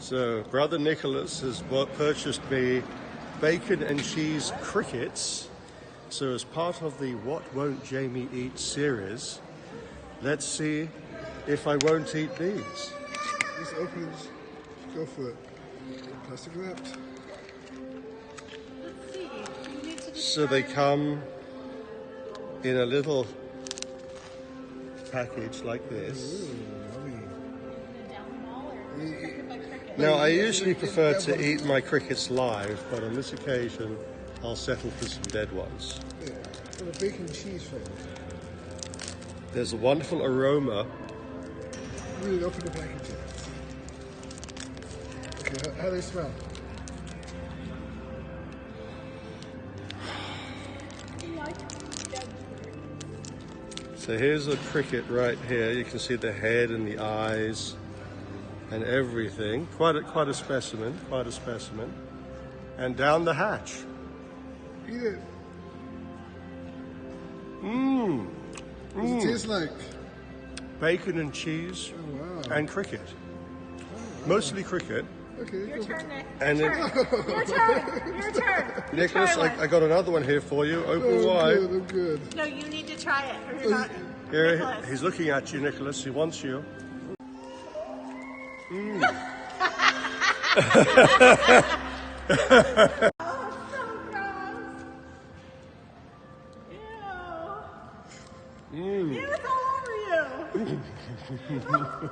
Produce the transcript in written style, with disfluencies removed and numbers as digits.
So, Brother Nicholas has purchased me bacon and cheese crickets. So, as part of the What Won't Jamie Eat series, let's see if I won't eat these. This opens, go for it. Plastic wrapped. Let's see. You need to So, they come in a little package like this. Ooh, yummy. Now, I usually prefer to eat my crickets live, but on this occasion, I'll settle for some dead ones. Yeah, for the bacon and cheese thing. There's a wonderful aroma. Really open the package. Okay, how do they smell? So here's a cricket right here. You can see the head and the eyes and everything. Quite a specimen, quite a specimen. And down the hatch. Eat it. Mmm. What does it taste like? Bacon and cheese Oh, wow. and cricket. Oh, wow. Mostly cricket. Okay. Your turn, Nick. And Your turn. Your turn. You Nicholas, try one. I got another one here for you. Open wide. I'm good. No, you need to try it, or you're not. Here, Nicholas. he's looking at you, Nicholas. He wants you. Mm. Oh, so gross. Ew. Mm. Ew, it's all over you.